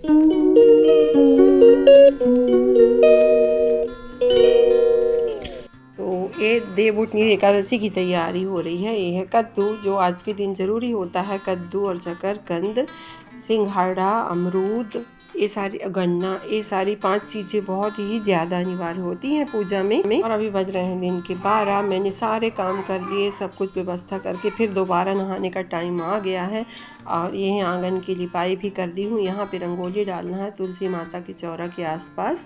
तो ये देवउठनी एकादशी की तैयारी हो रही है। ये है कद्दू, जो आज के दिन ज़रूरी होता है। कद्दू और शकरकंद, सिंघाड़ा, अमरूद, ये सारी गन्ना, ये सारी 5 चीज़ें बहुत ही ज़्यादा अनिवार्य होती हैं पूजा में। और अभी बज रहे हैं दिन के 12। मैंने सारे काम कर लिए, सब कुछ व्यवस्था करके फिर दोबारा नहाने का टाइम आ गया है। और ये आंगन की लिपाई भी कर दी हूँ। यहाँ पे रंगोली डालना है तुलसी माता के चौरा के आसपास।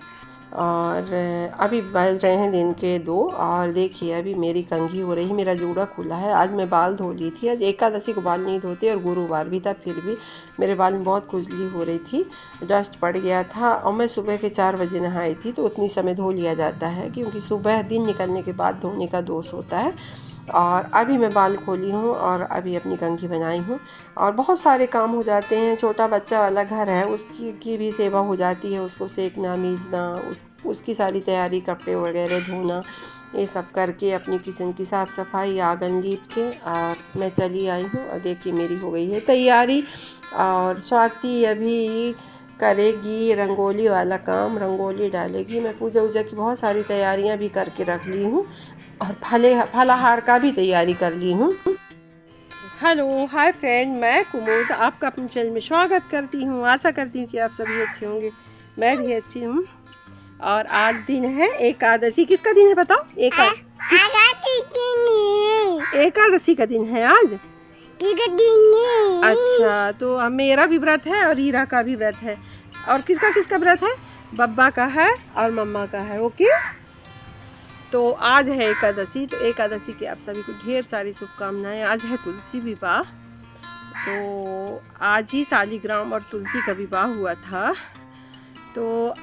और अभी बज रहे हैं दिन के 2। और देखिए अभी मेरी कंघी हो रही है, मेरा जूड़ा खुला है। आज मैं बाल धो ली थी। आज एकादशी को बाल नहीं धोते और गुरुवार भी था, फिर भी मेरे बाल में बहुत खुजली हो रही थी, डस्ट पड़ गया था। और मैं सुबह के 4 बजे नहाई थी, तो उतनी समय धो लिया जाता है, क्योंकि सुबह दिन निकलने के बाद धोने का दोष होता है। और अभी मैं बाल खोली हूँ और अभी अपनी कंघी बनाई हूँ। और बहुत सारे काम हो जाते हैं। छोटा बच्चा वाला घर है, उसकी भी सेवा हो जाती है, उसको सेकना, मीजना, उसकी सारी तैयारी, कपड़े वगैरह धोना, ये सब करके अपनी किचन की साफ़ सफाई, आंगन लीप के और मैं चली आई हूँ। और देखिए मेरी हो गई है तैयारी। और स्वाति अभी करेगी रंगोली वाला काम, रंगोली डालेगी। मैं पूजा वूजा की बहुत सारी तैयारियां भी करके रख ली हूँ और फलाहार का भी तैयारी कर ली हूँ। हेलो हाय फ्रेंड, मैं कुमुद आपका अपने चैनल में स्वागत करती हूँ। आशा करती हूँ कि आप सभी अच्छे होंगे, मैं भी अच्छी हूँ। और आज दिन है एकादशी। किसका दिन है बताओ? एकादशी का दिन है आज। अच्छा, तो मेरा भी व्रत है और हीरा का भी व्रत है। और किसका किसका व्रत है? बब्बा का है और मम्मा का है। ओके, तो आज है एकादशी। तो एकादशी की आप सभी को ढेर सारी शुभकामनाएं। आज है तुलसी विवाह, तो आज ही शालिग्राम और तुलसी का विवाह हुआ था। तो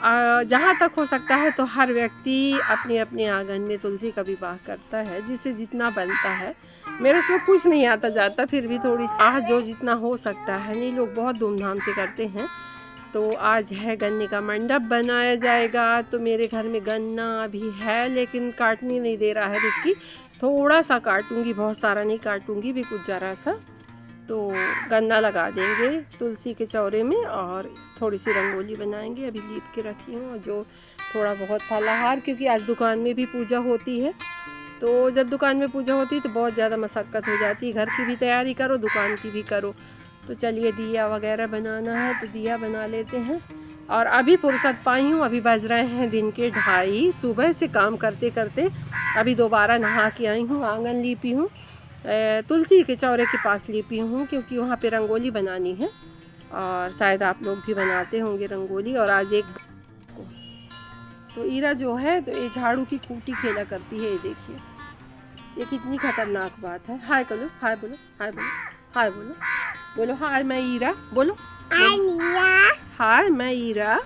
जहाँ तक हो सकता है तो हर व्यक्ति अपने अपने आंगन में तुलसी का विवाह करता है, जिसे जितना बनता है। मेरे उसमें कुछ नहीं आता जाता, फिर भी थोड़ी जो जितना हो सकता है। नहीं, लोग बहुत धूमधाम से करते हैं। तो आज है गन्ने का मंडप बनाया जाएगा। तो मेरे घर में गन्ना भी है, लेकिन काटने नहीं दे रहा है रिक्की। थोड़ा सा काटूंगी, बहुत सारा नहीं काटूंगी भी, कुछ ज़रा सा। तो गन्ना लगा देंगे तुलसी के चौरे में और थोड़ी सी रंगोली बनाएंगे। अभी लीप के रखी हूँ, जो थोड़ा बहुत फलाहार, क्योंकि आज दुकान में भी पूजा होती है। तो जब दुकान में पूजा होती है तो बहुत ज़्यादा मशक्क़त हो जाती है। घर की भी तैयारी करो, दुकान की भी करो। तो चलिए दिया वगैरह बनाना है तो दिया बना लेते हैं। और अभी फुर्सत पाई हूँ, अभी बज रहे हैं दिन के 2:30। सुबह से काम करते करते अभी दोबारा नहा के आई हूँ, आंगन लीपी हूँ, तुलसी के चौरे के पास लीपी हूँ, क्योंकि वहाँ पे रंगोली बनानी है। और शायद आप लोग भी बनाते होंगे रंगोली। और आज एक तो ईरा जो है, तो ये झाड़ू की खूंटी खेला करती है। ये देखिए, ये कितनी खतरनाक बात है। हाय करो, हाय बोलो, हाय बोलो, हाय बोलो, बोलो हाय मैं ईरा, बोलो हाय मैं ईरा।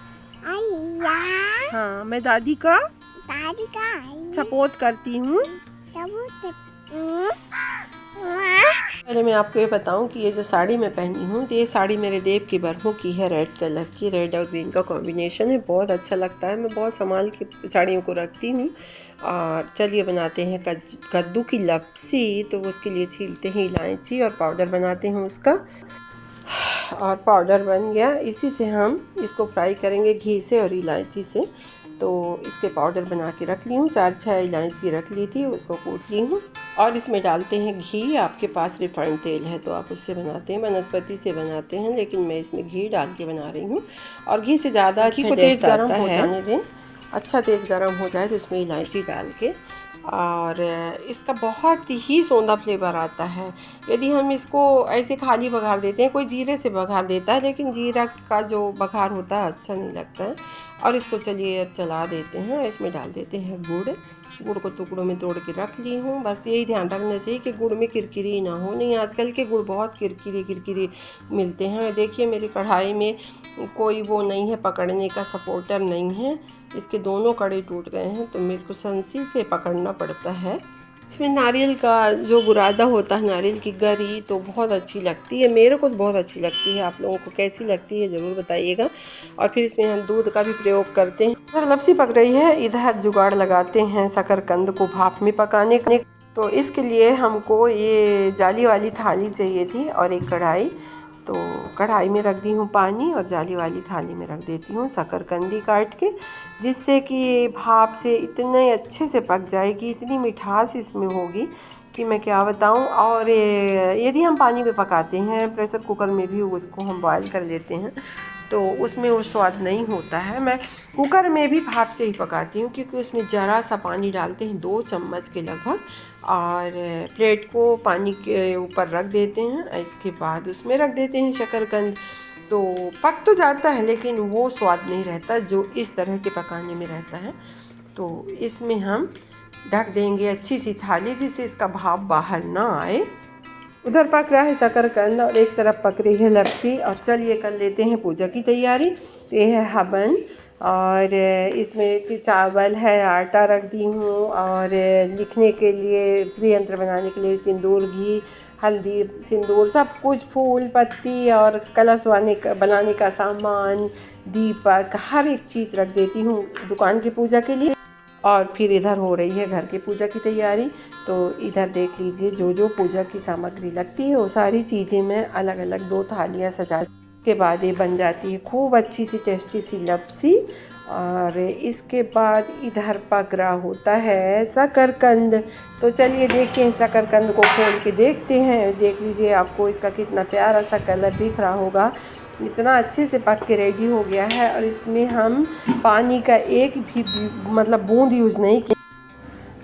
हाँ, मैं दादी का सपोर्ट करती हूँ। पहले मैं आपको ये बताऊं कि ये जो साड़ी मैं पहनी हूँ, तो ये साड़ी मेरे देव की बरहों की है, रेड कलर की। रेड और ग्रीन का कॉम्बिनेशन है, बहुत अच्छा लगता है। मैं बहुत संभाल के साड़ियों को रखती हूँ। और चलिए बनाते हैं कद्दू की लपसी। तो उसके लिए छीलते हैं इलायची और पाउडर बनाते हैं उसका। और पाउडर बन गया, इसी से हम इसको फ्राई करेंगे घी से और इलायची से। तो इसके पाउडर बना के रख ली हूँ। 4-6 इलायची रख ली थी, उसको कूट ली हूँ। और इसमें डालते हैं घी। आपके पास रिफाइंड तेल है तो आप उससे बनाते हैं, वनस्पति से बनाते हैं, लेकिन मैं इसमें घी डाल के बना रही हूँ। और घी से ज़्यादा घी को तेज़ गर्म हो जाने दें, अच्छा तेज़ गर्म हो जाए तो इसमें इलायची डाल के। और इसका बहुत ही सौंधा फ्लेवर आता है। यदि हम इसको ऐसे खाली बघार देते हैं, कोई जीरे से बघार देता है, लेकिन जीरा का जो बघार होता है अच्छा नहीं लगता है। और इसको चलिए अब चला देते हैं। इसमें डाल देते हैं गुड़। गुड़ को टुकड़ों में तोड़ के रख ली हूँ। बस यही ध्यान रखना चाहिए कि गुड़ में किरकिरी ना हो। नहीं, आजकल के गुड़ बहुत किरकिरी मिलते हैं। देखिए मेरी कढ़ाई में कोई वो नहीं है, पकड़ने का सपोर्टर नहीं है। इसके दोनों कड़े टूट गए हैं, तो मेरे को संसी से पकड़ना पड़ता है। इसमें नारियल का जो बुरादा होता है, नारियल की गरी, तो बहुत अच्छी लगती है। मेरे को तो बहुत अच्छी लगती है, आप लोगों को कैसी लगती है ज़रूर बताइएगा। और फिर इसमें हम दूध का भी प्रयोग करते हैं। इधर लपसी पक रही है, इधर जुगाड़ लगाते हैं शकरकंद को भाप में पकाने का। तो इसके लिए हमको ये जाली वाली थाली चाहिए थी और एक कढ़ाई। तो कढ़ाई में रख दी हूँ पानी और जाली वाली थाली में रख देती हूँ शकरकंदी काट के, जिससे कि भाप से इतने अच्छे से पक जाएगी, इतनी मिठास इसमें होगी कि मैं क्या बताऊँ। और यदि हम पानी में पकाते हैं, प्रेशर कुकर में भी उसको हम बॉयल कर लेते हैं, तो उसमें वो स्वाद नहीं होता है। मैं कुकर में भी भाप से ही पकाती हूँ, क्योंकि उसमें ज़रा सा पानी डालते हैं 2 चम्मच के लगभग, और प्लेट को पानी के ऊपर रख देते हैं। इसके बाद उसमें रख देते हैं शकरकंद। तो पक तो जाता है, लेकिन वो स्वाद नहीं रहता जो इस तरह के पकाने में रहता है। तो इसमें हम ढक देंगे अच्छी सी थाली, जिससे इसका भाप बाहर ना आए। उधर पक रहा है शकरकंद और एक तरफ पक रही है लपसी। और चलिए कर लेते हैं पूजा की तैयारी। तो ये है हवन, और इसमें चावल है, आटा रख दी हूँ, और लिखने के लिए, श्री यंत्र बनाने के लिए सिंदूर, घी, हल्दी, सिंदूर, सब कुछ, फूल पत्ती और कलश बनाने का सामान, दीपक, हर एक चीज़ रख देती हूँ दुकान की पूजा के लिए। और फिर इधर हो रही है घर की पूजा की तैयारी। तो इधर देख लीजिए, जो जो पूजा की सामग्री लगती है वो सारी चीज़ें मैं अलग अलग 2 थालियाँ सजा के बाद ये बन जाती है खूब अच्छी सी टेस्टी सी लपसी। और इसके बाद इधर पक रहा होता है शकरकंद। तो चलिए देखते हैं, शकरकंद को खोल के देखते हैं। देख लीजिए, आपको इसका कितना प्यारा सा कलर दिख रहा होगा, इतना अच्छे से पक के रेडी हो गया है। और इसमें हम पानी का एक भी मतलब बूंद यूज़ नहीं किया।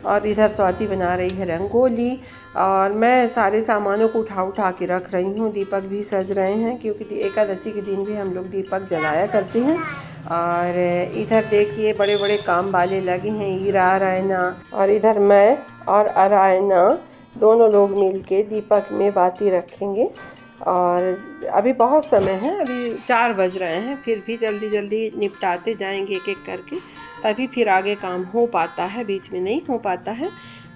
और इधर स्वाति बना रही है रंगोली, और मैं सारे सामानों को उठा के रख रही हूँ। दीपक भी सज रहे हैं, क्योंकि एकादशी के दिन भी हम लोग दीपक जलाया करते हैं। और इधर देखिए, बड़े बड़े काम वाले लगे हैं, ईरा, रायना, और इधर मैं और अरायना दोनों लोग मिलके दीपक में बाती रखेंगे। और अभी बहुत समय है, अभी 4 बज रहे हैं, फिर भी जल्दी जल्दी निपटाते जाएंगे एक एक करके, तभी फिर आगे काम हो पाता है, बीच में नहीं हो पाता है।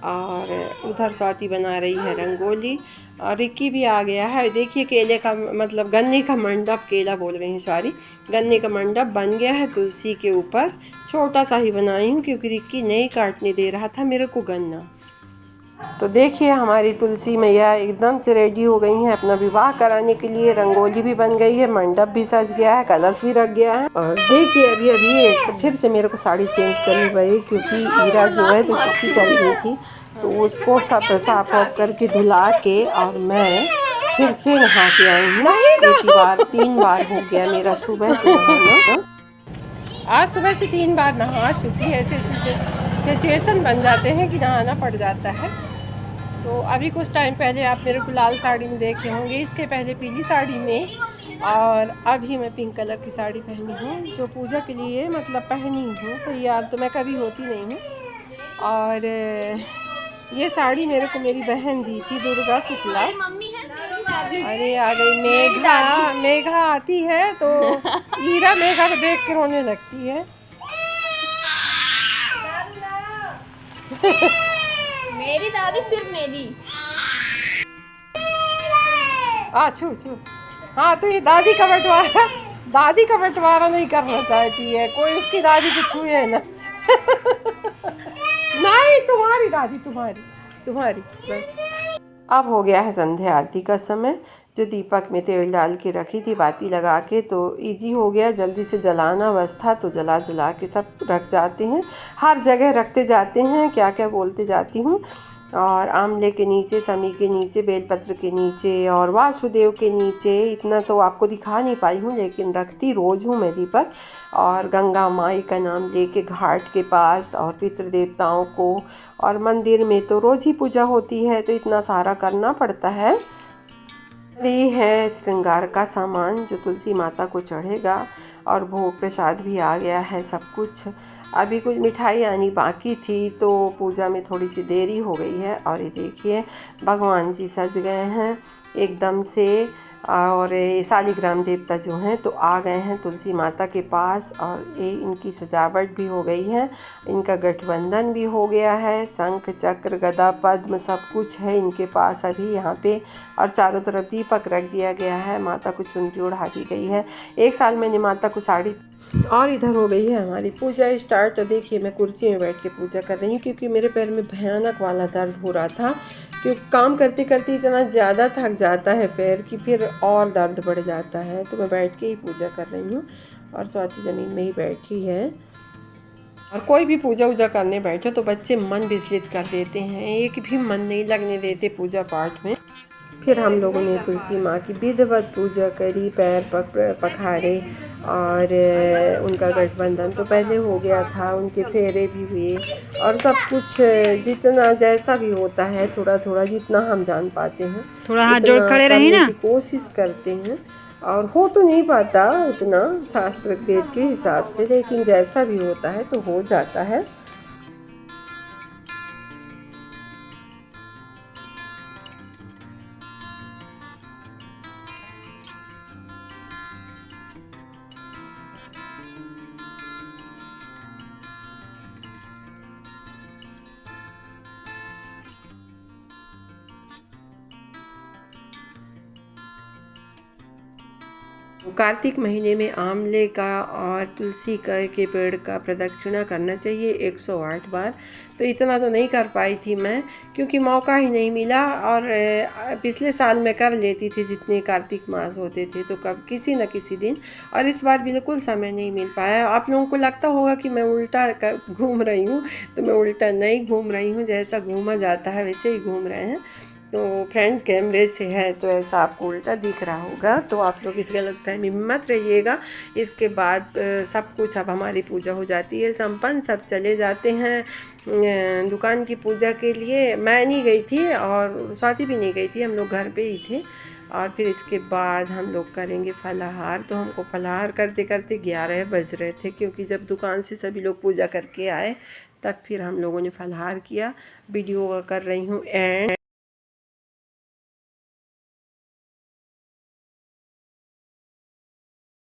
और उधर स्वाति बना रही है रंगोली, और रिक्की भी आ गया है। देखिए, केले का मतलब गन्ने का मंडप, केला बोल रहे हैं सॉरी, गन्ने का मंडप बन गया है तुलसी के ऊपर। छोटा सा ही बनाई हूँ, क्योंकि रिक्की नहीं काटने दे रहा था मेरे को गन्ना। तो देखिए, हमारी तुलसी मैया एकदम से रेडी हो गई हैं अपना विवाह कराने के लिए। रंगोली भी बन गई है, मंडप भी सज गया है, कलश भी रख गया है। और देखिए, अभी फिर से मेरे को साड़ी चेंज करनी पड़ी, क्योंकि ईरा जो है तो छुट्टी कर रही थी, तो उसको सब साफ ऑफ करके धुला के और मैं फिर से नहा के आई हूँ। एक बार 3 बार हो गया मेरा सुबह से नहाना। आज सुबह से 3 बार नहा चुकी है। ऐसे सिचुएशन बन जाते हैं कि नहाना पड़ जाता है। तो अभी कुछ टाइम पहले आप मेरे को लाल साड़ी में देखे होंगे, इसके पहले पीली साड़ी में, और अभी मैं पिंक कलर की साड़ी पहनी हूँ, जो पूजा के लिए मतलब पहनी हूँ। तैयार तो मैं कभी होती नहीं हूँ। और ये साड़ी मेरे को मेरी बहन दी थी, दुर्गा शुक्ला। अरे आ गई मेघा आती है तो ईरा मेघा को देख के रोने लगती है। मेरी दादी सिर्फ मेरी। छू हाँ, तो ये दादी का बंटवारा नहीं करना चाहती है, कोई उसकी दादी को छुए ना। नहीं, तुम्हारी दादी, तुम्हारी बस। अब हो गया है संध्या आरती का समय, जो दीपक में तेल डाल के रखी थी बाती लगा के, तो इजी हो गया, जल्दी से जलाना बस था। तो जला के सब रख जाते हैं, हर जगह रखते जाते हैं, क्या क्या बोलते जाती हूँ। और आमले के नीचे, समी के नीचे, बेलपत्र के नीचे और वासुदेव के नीचे। इतना तो आपको दिखा नहीं पाई हूँ, लेकिन रखती रोज़ हूँ मैं दीपक। और गंगा माई का नाम लेके घाट के पास, और पितृ देवताओं को, और मंदिर में तो रोज़ ही पूजा होती है, तो इतना सारा करना पड़ता है। ये है श्रृंगार का सामान जो तुलसी माता को चढ़ेगा, और भोग प्रसाद भी आ गया है सब कुछ। अभी कुछ मिठाई आनी बाकी थी, तो पूजा में थोड़ी सी देरी हो गई है। और ये देखिए, भगवान जी सज गए हैं एकदम से, और ये शालिग्राम देवता जो हैं तो आ गए हैं तुलसी माता के पास, और ये इनकी सजावट भी हो गई है, इनका गठबंधन भी हो गया है, शंख चक्र गदा पद्म सब कुछ है इनके पास अभी यहाँ पे। और चारों तरफ दीपक रख दिया गया है, माता को चुनरी ओढ़ा दी गई है। 1 साल मैंने माता को साड़ी और इधर हो गई है हमारी पूजा स्टार्ट। तो देखिए मैं कुर्सी में बैठ के पूजा कर रही हूँ क्योंकि मेरे पैर में भयानक वाला दर्द हो रहा था, क्योंकि काम करते करते इतना ज़्यादा थक जाता है पैर कि फिर और दर्द बढ़ जाता है। तो मैं बैठ के ही पूजा कर रही हूँ और स्वाति ज़मीन में ही बैठी है। और कोई भी पूजा वूजा करने बैठे तो बच्चे मन विचलित कर देते हैं, एक भी मन नहीं लगने देते पूजा पाठ में। फिर हम लोगों ने तुलसी माँ की विधिवत पूजा करी, पैर पखारे और उनका गठबंधन तो पहले हो गया था, उनके फेरे भी हुए और सब कुछ जितना जैसा भी होता है थोड़ा थोड़ा जितना हम जान पाते हैं थोड़ा हाथ जोड़ खड़े रही ना, की कोशिश करते हैं। और हो तो नहीं पाता उतना शास्त्र वेद के हिसाब से, लेकिन जैसा भी होता है तो हो जाता है। कार्तिक महीने में आंवले का और तुलसी के पेड़ का प्रदक्षिणा करना चाहिए 108 बार। तो इतना तो नहीं कर पाई थी मैं क्योंकि मौका ही नहीं मिला, और पिछले साल मैं कर लेती थी जितने कार्तिक मास होते थे तो कब किसी न किसी दिन, और इस बार बिल्कुल समय नहीं मिल पाया। आप लोगों को लगता होगा कि मैं उल्टा घूम रही हूँ, तो मैं उल्टा नहीं घूम रही हूँ, जैसा घूमा जाता है वैसे ही घूम रहे हैं। तो फ्रंट कैमरे से है तो ऐसा आपको उल्टा दिख रहा होगा, तो आप लोग इस गलतफहमी में मत रहिएगा। इसके बाद सब कुछ अब हमारी पूजा हो जाती है संपन्न, सब चले जाते हैं दुकान की पूजा के लिए। मैं नहीं गई थी और स्वाति भी नहीं गई थी, हम लोग घर पे ही थे। और फिर इसके बाद हम लोग करेंगे फलाहार। तो हमको फलाहार करते करते 11 बज रहे थे, क्योंकि जब दुकान से सभी लोग पूजा करके आए तब फिर हम लोगों ने फलाहार किया। वीडियो कर रही हूँ एंड